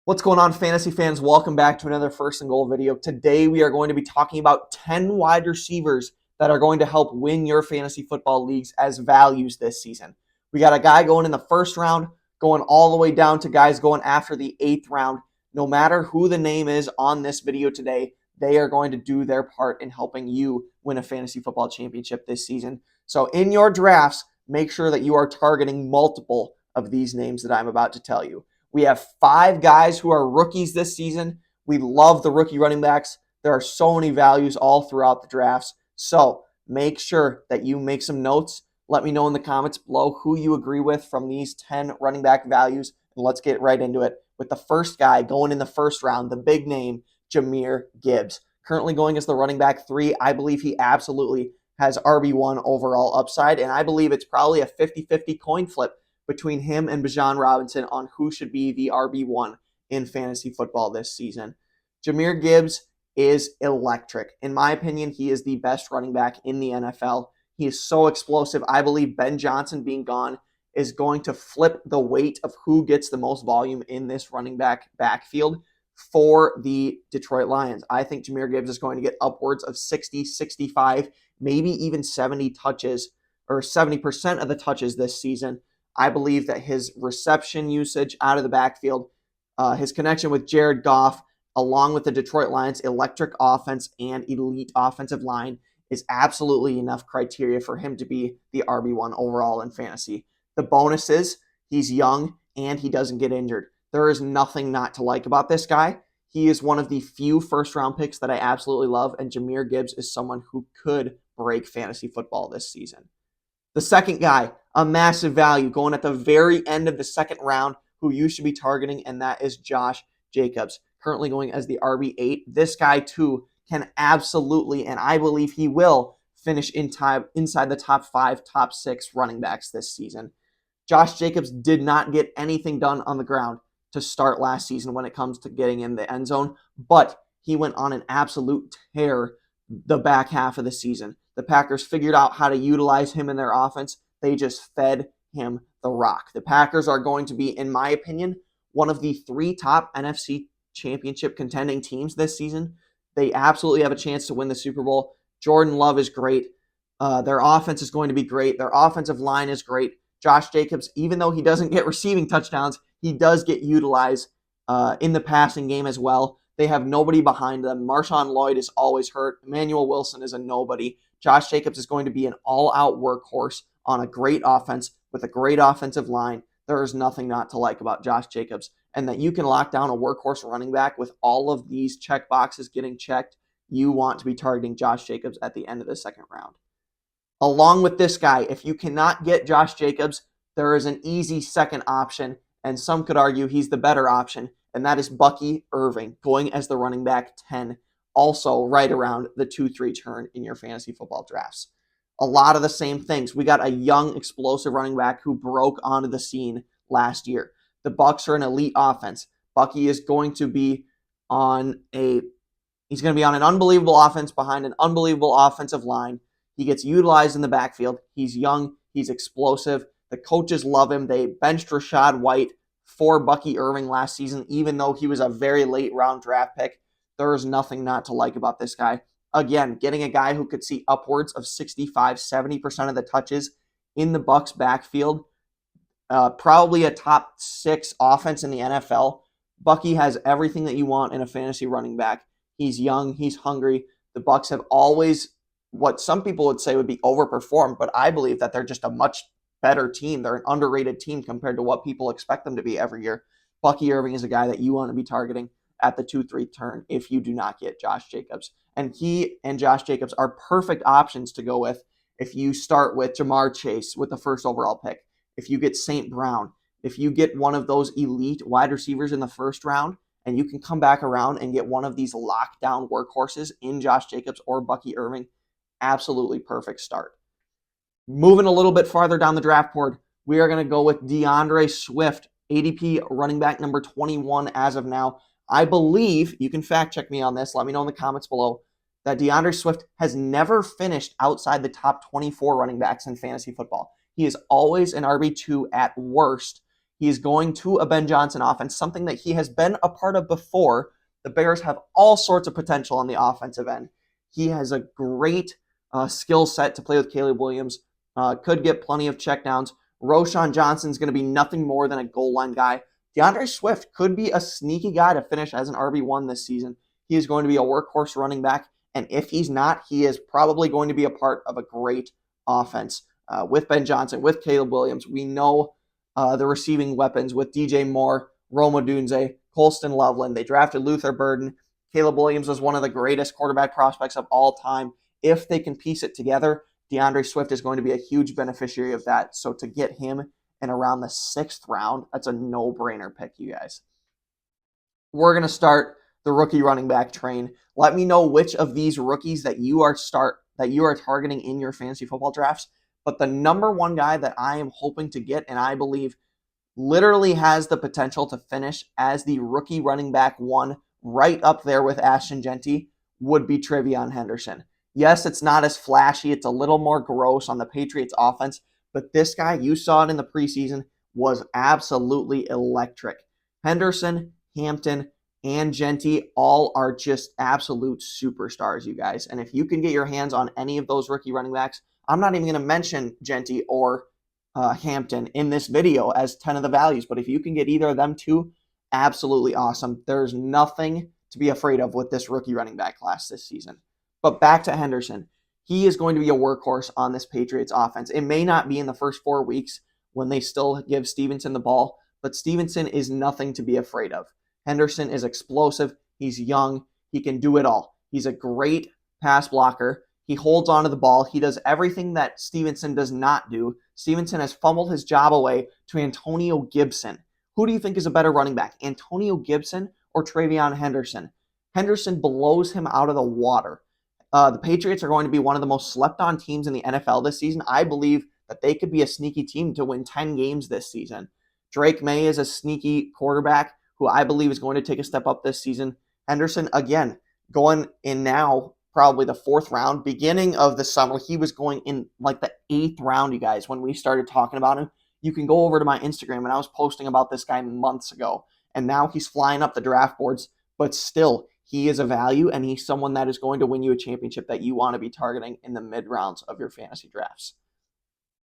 What's going on, fantasy fans? Welcome back to another First and Goal video. Today, we are going to be talking about 10 wide receivers that are going to help win your fantasy football leagues as values this season. We got a guy going in the first round, going all the way down to guys going after the 8th round. No matter who the name is on this video today, they are going to do their part in helping you win a fantasy football championship this season. So, in your drafts, make sure that you are targeting multiple of these names that I'm about to tell you. We have 5 guys who are rookies this season. We love the rookie running backs. There are so many values all throughout the drafts. So make sure that you make some notes. Let me know in the comments below who you agree with from these 10 running back values. And let's get right into it with the first guy going in the first round, the big name, Jahmyr Gibbs. Currently going as the running back 3. I believe he absolutely has RB1 overall upside. And I believe it's probably a 50-50 coin flip between him and Bijan Robinson on who should be the RB1 in fantasy football this season. Jahmyr Gibbs is electric. In my opinion, he is the best running back in the NFL. He is so explosive. I believe Ben Johnson being gone is going to flip the weight of who gets the most volume in this running back backfield for the Detroit Lions. I think Jahmyr Gibbs is going to get upwards of 60, 65, maybe even 70 touches or 70% of the touches this season. I believe that his reception usage out of the backfield, his connection with Jared Goff, along with the Detroit Lions' electric offense and elite offensive line, is absolutely enough criteria for him to be the RB1 overall in fantasy. The bonus is he's young and he doesn't get injured. There is nothing not to like about this guy. He is one of the few first-round picks that I absolutely love, and Jahmyr Gibbs is someone who could break fantasy football this season. The second guy, a massive value, going at the very end of the second round, who you should be targeting, and that is Josh Jacobs, currently going as the RB8. This guy, too, can absolutely, and I believe he will, finish inside the top 5, top 6 running backs this season. Josh Jacobs did not get anything done on the ground to start last season when it comes to getting in the end zone, but he went on an absolute tear the back half of the season. The Packers figured out how to utilize him in their offense. They just fed him the rock. The Packers are going to be, in my opinion, one of the 3 top NFC championship contending teams this season. They absolutely have a chance to win the Super Bowl. Jordan Love is great. Their offense is going to be great. Their offensive line is great. Josh Jacobs, even though he doesn't get receiving touchdowns, he does get utilized in the passing game as well. They have nobody behind them. Marshawn Lloyd is always hurt. Emmanuel Wilson is a nobody. Josh Jacobs is going to be an all-out workhorse on a great offense with a great offensive line. There is nothing not to like about Josh Jacobs. And that you can lock down a workhorse running back with all of these check boxes getting checked, you want to be targeting Josh Jacobs at the end of the second round. Along with this guy, if you cannot get Josh Jacobs, there is an easy second option, and some could argue he's the better option, and that is Bucky Irving, going as the running back 10, also right around the 2-3 turn in your fantasy football drafts. A lot of the same things. We got a young, explosive running back who broke onto the scene last year. The Bucs are an elite offense. Bucky is going to be on an unbelievable offense behind an unbelievable offensive line. He gets utilized in the backfield. He's young. He's explosive. The coaches love him. They benched Rachaad White for Bucky Irving last season, even though he was a very late round draft pick. There is nothing not to like about this guy. Again, getting a guy who could see upwards of 65, 70% of the touches in the Bucs backfield, probably a top 6 offense in the NFL. Bucky has everything that you want in a fantasy running back. He's young. He's hungry. The Bucs have always, what some people would say would be overperformed, but I believe that they're just a much better team. They're an underrated team compared to what people expect them to be every year. Bucky Irving is a guy that you want to be targeting at the 2-3 turn if you do not get Josh Jacobs. And he and Josh Jacobs are perfect options to go with if you start with Ja'Marr Chase with the first overall pick, if you get St. Brown, if you get one of those elite wide receivers in the first round, and you can come back around and get one of these lockdown workhorses in Josh Jacobs or Bucky Irving, absolutely perfect start. Moving a little bit farther down the draft board, we are going to go with DeAndre Swift, ADP running back number 21 as of now. I believe, you can fact check me on this, let me know in the comments below, that DeAndre Swift has never finished outside the top 24 running backs in fantasy football. He is always an RB2 at worst. He's going to a Ben Johnson offense, something that he has been a part of before. The Bears have all sorts of potential on the offensive end. He has a great skill set to play with Caleb Williams. Could get plenty of checkdowns. Roschon Johnson's going to be nothing more than a goal line guy. DeAndre Swift could be a sneaky guy to finish as an RB1 this season. He is going to be a workhorse running back, and if he's not, he is probably going to be a part of a great offense with Ben Johnson, with Caleb Williams. We know the receiving weapons with DJ Moore, Rome Odunze, Colston Loveland. They drafted Luther Burden. Caleb Williams was one of the greatest quarterback prospects of all time. If they can piece it together, DeAndre Swift is going to be a huge beneficiary of that. So to get him in around the 6th round, that's a no-brainer pick, you guys. We're going to start the rookie running back train. Let me know which of these rookies that you are targeting in your fantasy football drafts. But the number one guy that I am hoping to get, and I believe literally has the potential to finish as the rookie running back 1 right up there with Ashton Jeanty, would be TreVeyon Henderson. Yes, it's not as flashy. It's a little more gross on the Patriots offense, but this guy, you saw it in the preseason, was absolutely electric. Henderson, Hampton, and Jeanty all are just absolute superstars, you guys. And if you can get your hands on any of those rookie running backs, I'm not even going to mention Jeanty or Hampton in this video as 10 of the values, but if you can get either of them two, absolutely awesome. There's nothing to be afraid of with this rookie running back class this season. But back to Henderson. He is going to be a workhorse on this Patriots offense. It may not be in the first 4 weeks when they still give Stevenson the ball, but Stevenson is nothing to be afraid of. Henderson is explosive. He's young. He can do it all. He's a great pass blocker. He holds onto the ball. He does everything that Stevenson does not do. Stevenson has fumbled his job away to Antonio Gibson. Who do you think is a better running back, Antonio Gibson or TreVeyon Henderson? Henderson blows him out of the water. The Patriots are going to be one of the most slept-on teams in the NFL this season. I believe that they could be a sneaky team to win 10 games this season. Drake May is a sneaky quarterback who I believe is going to take a step up this season. Henderson, again, going in now, probably the 4th round. Beginning of the summer, he was going in like the 8th round, you guys, when we started talking about him. You can go over to my Instagram, and I was posting about this guy months ago. And now he's flying up the draft boards, but still, he is a value, and he's someone that is going to win you a championship that you want to be targeting in the mid-rounds of your fantasy drafts.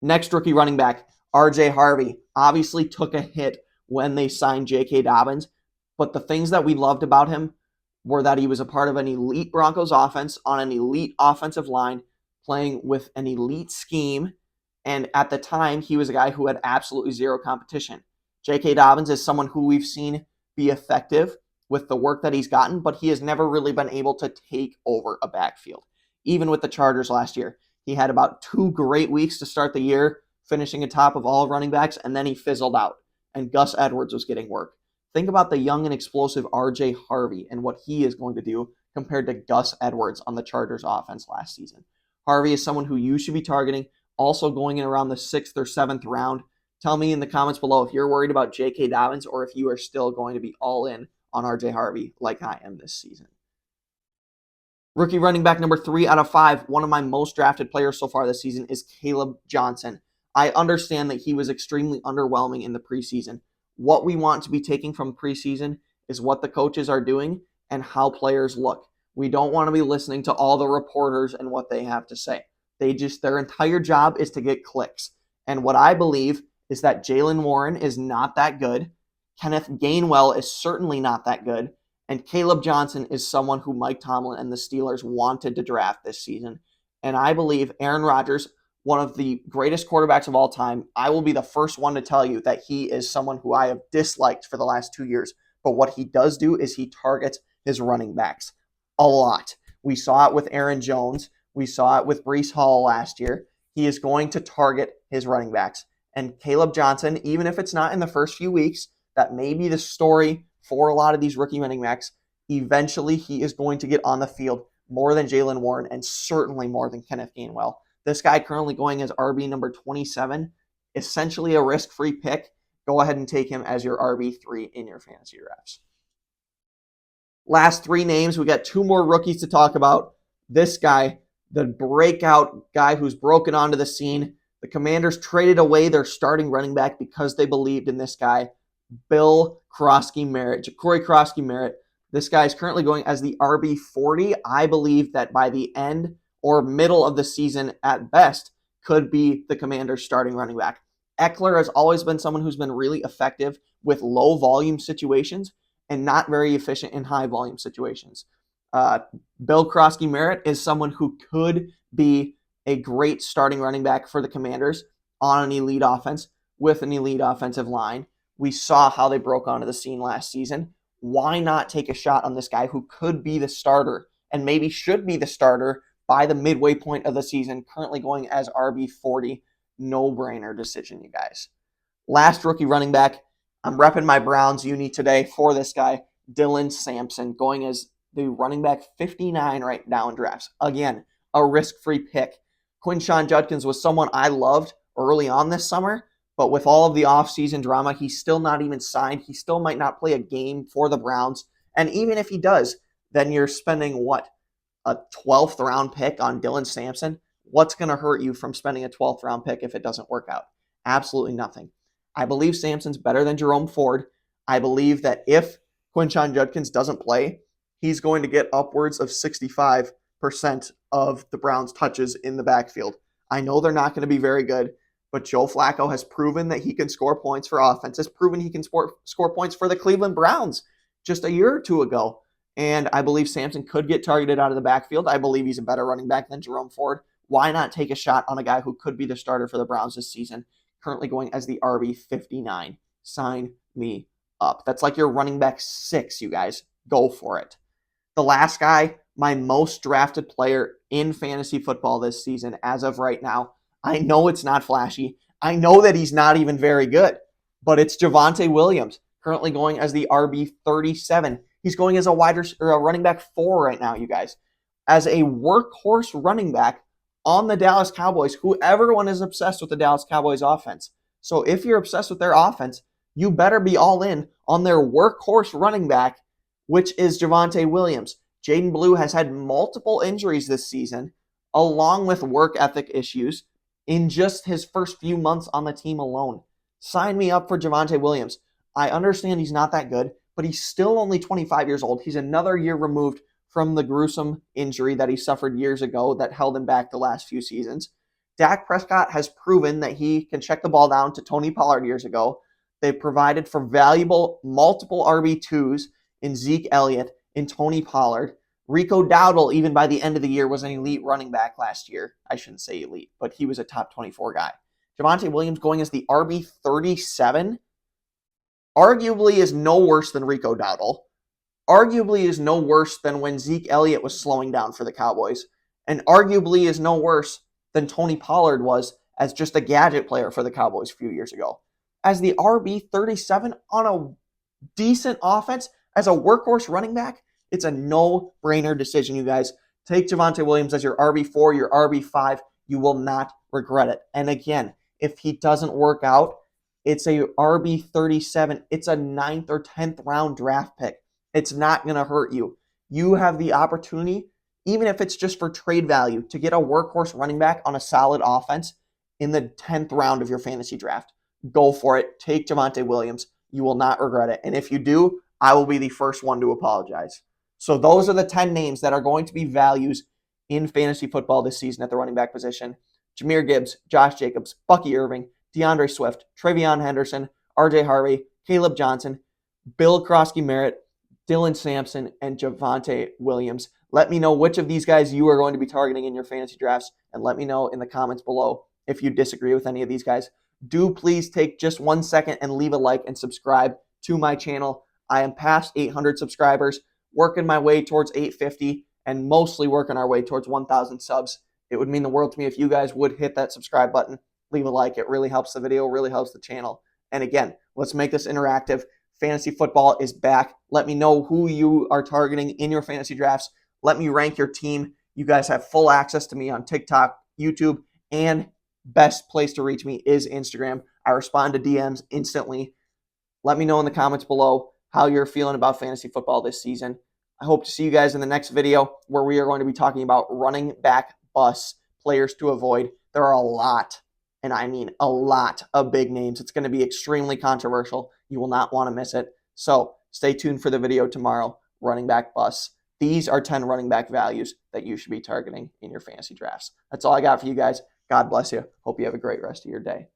Next rookie running back, R.J. Harvey, obviously took a hit when they signed J.K. Dobbins, but the things that we loved about him were that he was a part of an elite Broncos offense on an elite offensive line, playing with an elite scheme, and at the time, he was a guy who had absolutely zero competition. J.K. Dobbins is someone who we've seen be effective with the work that he's gotten, but he has never really been able to take over a backfield. Even with the Chargers last year, he had about 2 great weeks to start the year, finishing atop of all running backs, and then he fizzled out, and Gus Edwards was getting work. Think about the young and explosive R.J. Harvey and what he is going to do compared to Gus Edwards on the Chargers offense last season. Harvey is someone who you should be targeting, also going in around the 6th or 7th round. Tell me in the comments below if you're worried about J.K. Dobbins or if you are still going to be all in on R.J. Harvey like I am this season. Rookie running back number 3 out of 5, one of my most drafted players so far this season, is Caleb Johnson. I understand that he was extremely underwhelming in the preseason. What we want to be taking from preseason is what the coaches are doing and how players look. We don't want to be listening to all the reporters and what they have to say. Their entire job is to get clicks. And what I believe is that Jaylen Warren is not that good. Kenneth Gainwell is certainly not that good. And Caleb Johnson is someone who Mike Tomlin and the Steelers wanted to draft this season. And I believe Aaron Rodgers, one of the greatest quarterbacks of all time, I will be the first one to tell you that he is someone who I have disliked for the last 2 years. But what he does do is he targets his running backs a lot. We saw it with Aaron Jones. We saw it with Breece Hall last year. He is going to target his running backs. And Caleb Johnson, even if it's not in the first few weeks, that may be the story for a lot of these rookie running backs. Eventually, he is going to get on the field more than Jaylen Warren and certainly more than Kenneth Gainwell. This guy currently going as RB number 27, essentially a risk-free pick. Go ahead and take him as your RB3 in your fantasy drafts. Last 3 names, we got 2 more rookies to talk about. This guy, the breakout guy who's broken onto the scene, The Commanders traded away their starting running back because they believed in this guy, Bill Krosky-Merritt. Ja'Cory Krosky-Merritt. This guy is currently going as the RB40. I believe that by the end or middle of the season at best, could be the Commanders' starting running back. Eckler has always been someone who's been really effective with low volume situations and not very efficient in high volume situations. Bill Krosky-Merritt is someone who could be a great starting running back for the Commanders on an elite offense with an elite offensive line. We saw how they broke onto the scene last season. Why not take a shot on this guy who could be the starter and maybe should be the starter by the midway point of the season, currently going as RB40? No-brainer decision, you guys. Last rookie running back, I'm repping my Browns uni today for this guy, Dylan Sampson, going as the running back 59 right now in drafts. Again, a risk-free pick. Quinshon Judkins was someone I loved early on this summer, but with all of the offseason drama, he's still not even signed. He still might not play a game for the Browns. And even if he does, then you're spending what? A 12th round pick on Dylan Sampson? What's going to hurt you from spending a 12th round pick if it doesn't work out? Absolutely nothing. I believe Sampson's better than Jerome Ford. I believe that if Quinshon Judkins doesn't play, he's going to get upwards of 65% of the Browns' touches in the backfield. I know they're not going to be very good, but Joe Flacco has proven that he can score points for offense, has proven he can score points for the Cleveland Browns just a year or two ago. And I believe Sampson could get targeted out of the backfield. I believe he's a better running back than Jerome Ford. Why not take a shot on a guy who could be the starter for the Browns this season, currently going as the RB59? Sign me up. That's like your running back 6, you guys. Go for it. The last guy, my most drafted player in fantasy football this season as of right now. I know it's not flashy. I know that he's not even very good, but it's Javonte Williams, currently going as the RB37. He's going as a running back 4 right now, you guys. As a workhorse running back on the Dallas Cowboys, who everyone is obsessed with the Dallas Cowboys offense. So if you're obsessed with their offense, you better be all in on their workhorse running back, which is Javonte Williams. Jaden Blue has had multiple injuries this season, along with work ethic issues, in just his first few months on the team alone. Sign me up for Javonte Williams. I understand he's not that good, but he's still only 25 years old. He's another year removed from the gruesome injury that he suffered years ago that held him back the last few seasons. Dak Prescott has proven that he can check the ball down to Tony Pollard years ago. They provided for valuable multiple RB2s in Zeke Elliott, in Tony Pollard. Rico Dowdle, even by the end of the year, was an elite running back last year. I shouldn't say elite, but he was a top 24 guy. Javonte Williams going as the RB37 arguably is no worse than Rico Dowdle. Arguably is no worse than when Zeke Elliott was slowing down for the Cowboys. And arguably is no worse than Tony Pollard was as just a gadget player for the Cowboys a few years ago. As the RB37 on a decent offense, as a workhorse running back, it's a no-brainer decision, you guys. Take Javonte Williams as your RB4, your RB5. You will not regret it. And again, if he doesn't work out, it's a RB37. It's a 9th or 10th round draft pick. It's not going to hurt you. You have the opportunity, even if it's just for trade value, to get a workhorse running back on a solid offense in the 10th round of your fantasy draft. Go for it. Take Javonte Williams. You will not regret it. And if you do, I will be the first one to apologize. So those are the 10 names that are going to be values in fantasy football this season at the running back position. Jahmyr Gibbs, Josh Jacobs, Bucky Irving, DeAndre Swift, Travion Henderson, RJ Harvey, Caleb Johnson, Bill Krosky-Merritt, Dylan Sampson, and Javonte Williams. Let me know which of these guys you are going to be targeting in your fantasy drafts, and let me know in the comments below if you disagree with any of these guys. Do please take just 1 second and leave a like and subscribe to my channel. I am past 800 subscribers, working my way towards 850, and mostly working our way towards 1,000 subs. It would mean the world to me if you guys would hit that subscribe button, leave a like. It really helps the video, really helps the channel. And again, let's make this interactive. Fantasy football is back. Let me know who you are targeting in your fantasy drafts. Let me rank your team. You guys have full access to me on TikTok, YouTube, and best place to reach me is Instagram. I respond to DMs instantly. Let me know in the comments below how you're feeling about fantasy football this season. I hope to see you guys in the next video where we are going to be talking about running back busts, players to avoid. There are a lot, and I mean a lot of big names. It's going to be extremely controversial. You will not want to miss it. So stay tuned for the video tomorrow, running back busts. These are 10 running back values that you should be targeting in your fantasy drafts. That's all I got for you guys. God bless you. Hope you have a great rest of your day.